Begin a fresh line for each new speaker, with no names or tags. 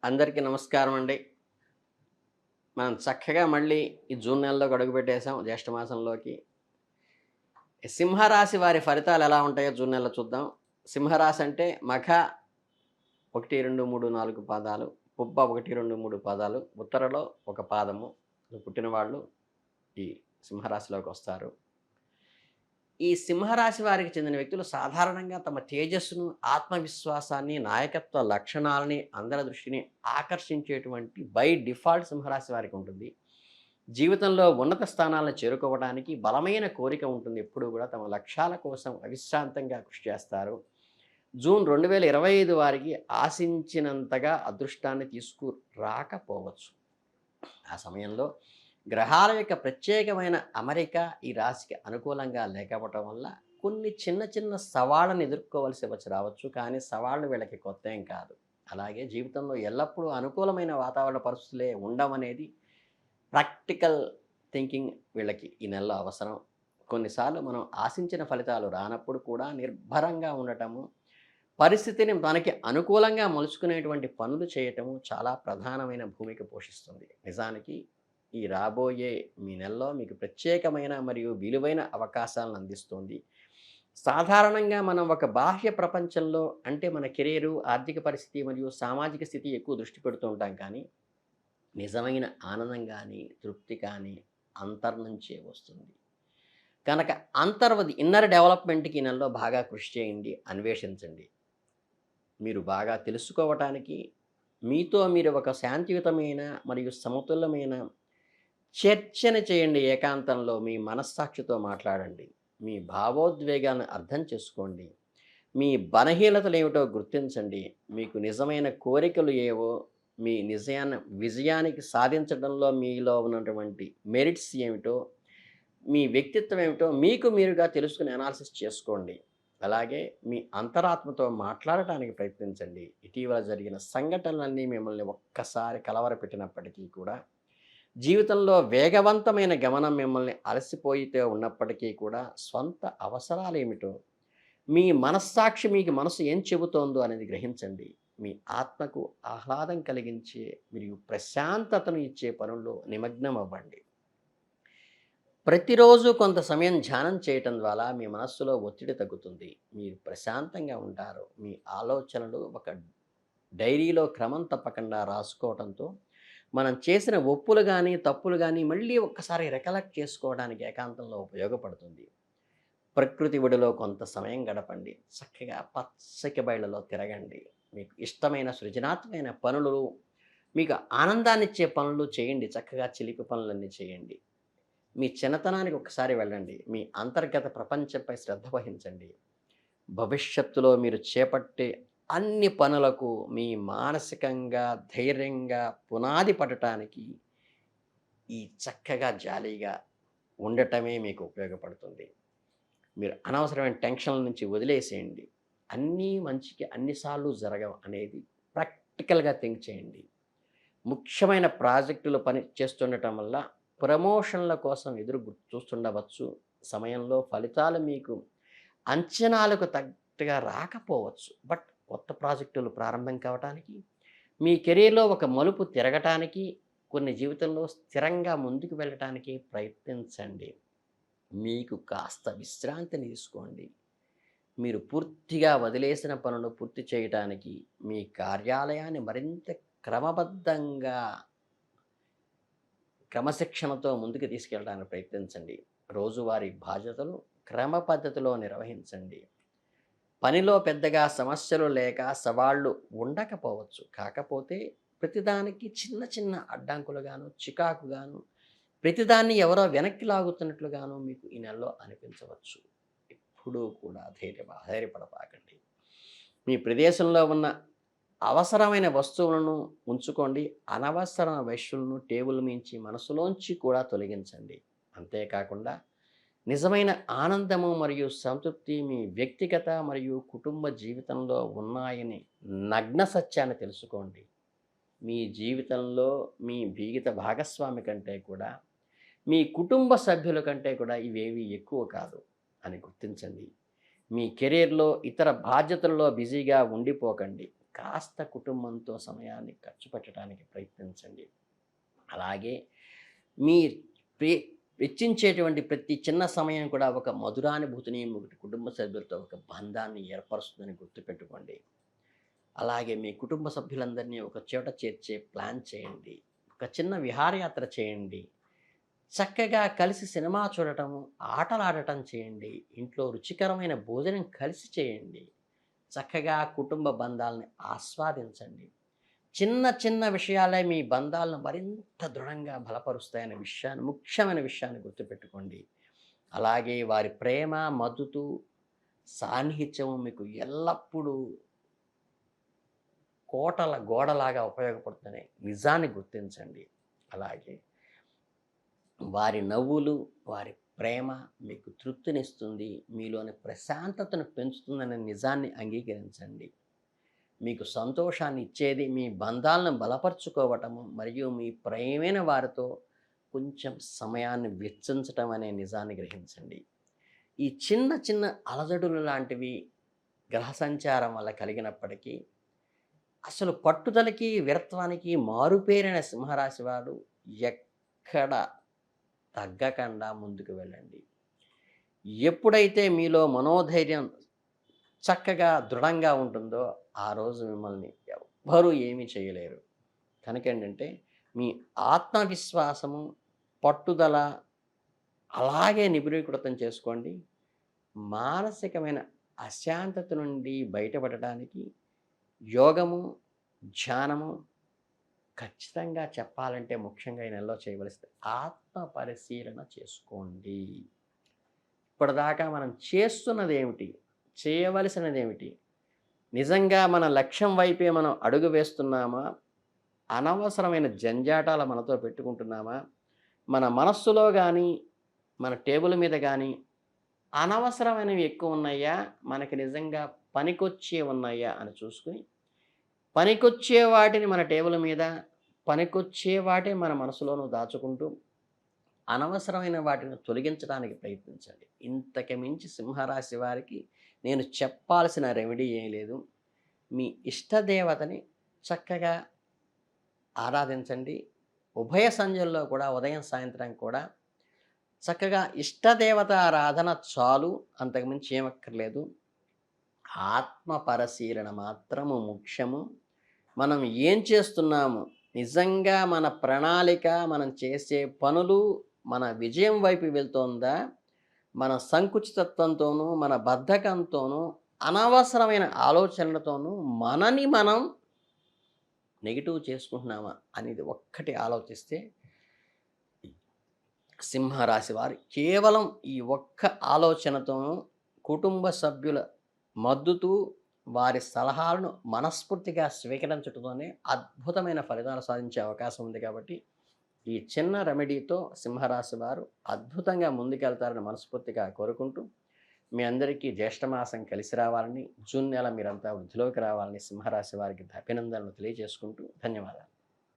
అందరికీ నమస్కారం అండి. మనం చక్కగా మళ్ళీ ఈ జూన్ నెలలోకి అడుగుపెట్టేసాం జ్యేష్ఠ మాసంలోకి. సింహరాశి వారి ఫలితాలు ఎలా ఉంటాయో జూన్ నెలలో చూద్దాం. సింహరాశి అంటే మఖ 1, 2, 3, 4 పాదాలు, పుబ్బ 1, 2, 3 పాదాలు, ఉత్తరలో ఒక పాదము పుట్టినవాళ్ళు ఈ సింహరాశిలోకొస్తారు. ఈ సింహరాశి వారికి చెందిన వ్యక్తులు సాధారణంగా తమ తేజస్సును, ఆత్మవిశ్వాసాన్ని, నాయకత్వ లక్షణాలని, అందరి దృష్టిని ఆకర్షించేటువంటి బై డిఫాల్ట్ సింహరాశి వారికి ఉంటుంది. జీవితంలో ఉన్నత స్థానాలను చేరుకోవడానికి బలమైన కోరిక ఉంటుంది. ఎప్పుడూ కూడా తమ లక్ష్యాల కోసం అవిశ్రాంతంగా కృషి చేస్తారు. జూన్ 2025 వారికి ఆశించినంతగా అదృష్టాన్ని తీసుకురాకపోవచ్చు. ఆ సమయంలో గ్రహాల యొక్క ప్రత్యేకమైన అమరిక ఈ రాశికి అనుకూలంగా లేకపోవటం వల్ల కొన్ని చిన్న చిన్న సవాళ్ళను ఎదుర్కోవలసి రావచ్చు. కానీ సవాళ్ళు వీళ్ళకి కొత్త ఏం కాదు. అలాగే జీవితంలో ఎల్లప్పుడూ అనుకూలమైన వాతావరణ పరిస్థితులే ఉండవనేది ప్రాక్టికల్ థింకింగ్ వీళ్ళకి ఈ నెలలో అవసరం. కొన్నిసార్లు మనం ఆశించిన ఫలితాలు రానప్పుడు కూడా నిర్భరంగా ఉండటము, పరిస్థితిని మనకి అనుకూలంగా మలుచుకునేటువంటి పనులు చేయటము చాలా ప్రధానమైన భూమిక పోషిస్తుంది. నిజానికి ఈ రాబోయే మీ నెలలో మీకు ప్రత్యేకమైన మరియు విలువైన అవకాశాలను అందిస్తుంది. సాధారణంగా మనం ఒక బాహ్య ప్రపంచంలో అంటే మన కెరీరు, ఆర్థిక పరిస్థితి మరియు సామాజిక స్థితి ఎక్కువ దృష్టి పెడుతూ ఉంటాం. కానీ నిజమైన ఆనందం కానీ, తృప్తి కానీ అంతర్నుంచే వస్తుంది. కనుక అంతర్వది ఇన్నర్ డెవలప్మెంట్‌కి ఈ నెలలో బాగా కృషి చేయండి, అన్వేషించండి. మీరు బాగా తెలుసుకోవటానికి మీతో మీరు ఒక శాంతియుతమైన మరియు సమతుల్యమైన చర్చను చేయండి. ఏకాంతంలో మీ మనస్సాక్షితో మాట్లాడండి. మీ భావోద్వేగాలను అర్థం చేసుకోండి. మీ బలహీనతలేమిటో గుర్తించండి. మీకు నిజమైన కోరికలు ఏవో, మీ విజయానికి సాధించడంలో మీలో ఉన్నటువంటి మెరిట్స్ ఏమిటో, మీ వ్యక్తిత్వం ఏమిటో మీకు మీరుగా తెలుసుకుని అనాలిసిస్ చేసుకోండి. అలాగే మీ అంతరాత్మతో మాట్లాడటానికి ప్రయత్నించండి. ఇటీవల జరిగిన సంఘటనలన్నీ మిమ్మల్ని ఒక్కసారి కలవరపెట్టినప్పటికీ కూడా జీవితంలో వేగవంతమైన గమనం మిమ్మల్ని అలసిపోయితే ఉన్నప్పటికీ కూడా స్వంత అవసరాలేమిటో, మీ మనస్సాక్షి మీకు మనసు ఏం చెబుతోందో అనేది గ్రహించండి. మీ ఆత్మకు ఆహ్లాదం కలిగించే మరియు ప్రశాంతతను ఇచ్చే పనుల్లో నిమగ్నం అవ్వండి. ప్రతిరోజు కొంత సమయం ధ్యానం చేయటం ద్వారా మీ మనస్సులో ఒత్తిడి తగ్గుతుంది. మీరు ప్రశాంతంగా ఉంటారు. మీ ఆలోచనలు ఒక డైరీలో క్రమం తప్పకుండా రాసుకోవడంతో మనం చేసిన ఒప్పులు కానీ, తప్పులు కానీ మళ్ళీ ఒక్కసారి రికలెక్ట్ చేసుకోవడానికి ఏకాంతంలో ఉపయోగపడుతుంది. ప్రకృతి ఒడిలో కొంత సమయం గడపండి. చక్కగా పచ్చకి బయళ్ళలో తిరగండి. మీకు ఇష్టమైన సృజనాత్మకమైన పనులు, మీకు ఆనందాన్నిచ్చే పనులు చేయండి. చక్కగా చిలిపి పనులన్నీ చేయండి. మీ చిన్నతనానికి ఒకసారి వెళ్ళండి. మీ అంతర్గత ప్రపంచంపై శ్రద్ధ వహించండి. భవిష్యత్తులో మీరు చేపట్టే అన్ని పనులకు మీ మానసికంగా, ధైర్యంగా పునాది పడటానికి ఈ చక్కగా జాలీగా ఉండటమే మీకు ఉపయోగపడుతుంది. మీరు అనవసరమైన టెన్షన్ల నుంచి వదిలేసేయండి. అన్నీ మంచికి అన్నిసార్లు జరగవు అనేది ప్రాక్టికల్‌గా థింక్ చేయండి. ముఖ్యమైన ప్రాజెక్టులు పని చేస్తుండటం వల్ల ప్రమోషన్ల కోసం చూస్తుండవచ్చు. సమయంలో ఫలితాలు మీకు అంచనాలకు తగ్గట్టుగా రాకపోవచ్చు. బట్ కొత్త ప్రాజెక్టులు ప్రారంభం కావటానికి, మీ కెరీర్‌లో ఒక మలుపు తిరగటానికి, కొన్ని జీవితంలో స్థిరంగా ముందుకు వెళ్ళటానికి ప్రయత్నించండి. మీకు కాస్త విశ్రాంతిని తీసుకోండి. మీరు పూర్తిగా వదిలేసిన పనులు పూర్తి చేయటానికి, మీ కార్యాలయాన్ని మరింత క్రమబద్ధంగా, క్రమశిక్షణతో ముందుకు తీసుకెళ్ళడానికి ప్రయత్నించండి. రోజువారీ బాధ్యతలు క్రమ పద్ధతిలో నిర్వహించండి. పనిలో పెద్దగా సమస్యలు లేక సవాళ్ళు ఉండకపోవచ్చు. కాకపోతే ప్రతిదానికి చిన్న చిన్న అడ్డంకులుగాను, చికాకుగాను, ప్రతిదాన్ని ఎవరో వెనక్కి లాగుతున్నట్లుగాను మీకు ఈ నెలలో అనిపించవచ్చు. ఎప్పుడూ కూడా ధైర్యపడపాకండి. మీ ప్రదేశంలో ఉన్న అవసరమైన వస్తువులను ఉంచుకోండి. అనవసర వస్తువులను టేబుల్ మించి మనసులోంచి కూడా తొలగించండి. అంతేకాకుండా నిజమైన ఆనందము మరియు సంతృప్తి మీ వ్యక్తిగత మరియు కుటుంబ జీవితంలో ఉన్నాయని నగ్న సత్యాన్ని తెలుసుకోండి. మీ జీవితంలో మీ జీవిత భాగస్వామి కంటే కూడా, మీ కుటుంబ సభ్యుల కంటే కూడా ఇవేవి ఎక్కువ కాదు అని గుర్తించండి. మీ కెరీర్‌లో ఇతర బాధ్యతల్లో బిజీగా ఉండిపోకండి. కాస్త కుటుంబంతో సమయాన్ని ఖర్చు పెట్టడానికి ప్రయత్నించండి. అలాగే మీ ప్రే వెచ్చించేటువంటి ప్రతి చిన్న సమయం కూడా ఒక మధురానుభూతిని, ఒకటి కుటుంబ సభ్యులతో ఒక బంధాన్ని ఏర్పరుస్తుందని గుర్తుపెట్టుకోండి. అలాగే మీ కుటుంబ సభ్యులందరినీ ఒక చోట చేర్చే ప్లాన్ చేయండి. ఒక చిన్న విహారయాత్ర చేయండి. చక్కగా కలిసి సినిమా చూడటం, ఆటలాడటం చేయండి. ఇంట్లో రుచికరమైన భోజనం కలిసి చేయండి. చక్కగా కుటుంబ బంధాలని ఆస్వాదించండి. చిన్న చిన్న విషయాలే మీ బంధాలను మరింత దృఢంగా బలపరుస్తాయనే విషయాన్ని, ముఖ్యమైన విషయాన్ని గుర్తుపెట్టుకోండి. అలాగే వారి ప్రేమ, మద్దతు, సాన్నిహిత్యం మీకు ఎల్లప్పుడూ కోటల గోడలాగా ఉపయోగపడుతున్నాయి నిజాన్ని గుర్తించండి. అలాగే వారి నవ్వులు, వారి ప్రేమ మీకు తృప్తినిస్తుంది, మీలోని ప్రశాంతతను పెంచుతుందనే నిజాన్ని అంగీకరించండి. మీకు సంతోషాన్ని ఇచ్చేది మీ బంధాలను బలపరుచుకోవటము మరియు మీ ప్రియమైన వారితో కొంచెం సమయాన్ని వెచ్చించటం అనే నిజాన్ని గ్రహించండి. ఈ చిన్న చిన్న అలజడులు లాంటివి గ్రహ సంచారం వల్ల కలిగినప్పటికీ అసలు పట్టుదలకి, వీరత్వానికి మారుపేరైన సింహరాశి వారు ఎక్కడ తగ్గకుండా ముందుకు వెళ్ళండి. ఎప్పుడైతే మీలో మనోధైర్యం చక్కగా దృఢంగా ఉంటుందో ఆ రోజు మిమ్మల్ని ఎవ్వరూ ఏమీ చేయలేరు. కనుక ఏంటంటే మీ ఆత్మవిశ్వాసము, పట్టుదల అలాగే నిబిడీకృతం చేసుకోండి. మానసికమైన అశాంతత నుండి బయటపడటానికి యోగము, ధ్యానము ఖచ్చితంగా చెప్పాలంటే ముఖ్యంగా ఈ నెలలో చేయవలసింది ఆత్మ పరిశీలన చేసుకోండి. ఇప్పటిదాకా మనం చేస్తున్నది ఏమిటి? చేయవలసినది ఏమిటి? నిజంగా మన లక్ష్యం వైపే మనం అడుగు వేస్తున్నామా? అనవసరమైన జంజాటాలు మనతో పెట్టుకుంటున్నామా? మన మనస్సులో కానీ, మన టేబుల్ మీద కానీ అనవసరమైనవి ఎక్కువ ఉన్నాయా? మనకి నిజంగా పనికొచ్చే ఉన్నాయా అని చూసుకుని, పనికొచ్చే వాటిని మన టేబుల్ మీద, పనికొచ్చే వాటే మన మనసులోనూ దాచుకుంటూ, అనవసరమైన వాటిని తొలగించడానికి ప్రయత్నించండి. ఇంతకు మించి సింహరాశి వారికి నేను చెప్పాల్సిన రెమెడీ ఏం లేదు. మీ ఇష్టదేవతని చక్కగా ఆరాధించండి. ఉభయ సంధ్యల్లో కూడా ఉదయం, సాయంత్రం కూడా చక్కగా ఇష్టదేవత ఆరాధన చాలు, అంతకుమించి ఏమక్కర్లేదు. ఆత్మ పరిశీలన మాత్రము ముఖ్యము. మనం ఏం చేస్తున్నాము, నిజంగా మన ప్రణాళిక, మనం చేసే పనులు మన విజయం వైపు వెళ్తోందా, మన సంకుచితత్వంతోనూ, మన బద్ధకంతోనూ, అనవసరమైన ఆలోచనలతోనూ మనని మనం నెగిటివ్ చేసుకుంటున్నామా అనేది ఒక్కటి ఆలోచిస్తే సింహరాశి వారు కేవలం ఈ ఒక్క ఆలోచనతోనూ, కుటుంబ సభ్యుల మద్దతు, వారి సలహాలను మనస్ఫూర్తిగా స్వీకరించడంతోనే అద్భుతమైన ఫలితాలు సాధించే అవకాశం ఉంది. కాబట్టి ఈ చిన్న రెమెడీతో సింహరాశి వారు అద్భుతంగా ముందుకెళ్తారని మనస్ఫూర్తిగా కోరుకుంటూ, మీ అందరికీ జ్యేష్ఠమాసం కలిసి రావాలని, జూన్ నెల మీరంతా వృద్ధిలోకి రావాలని సింహరాశి వారికి అభినందనలు తెలియజేసుకుంటూ ధన్యవాదాలు.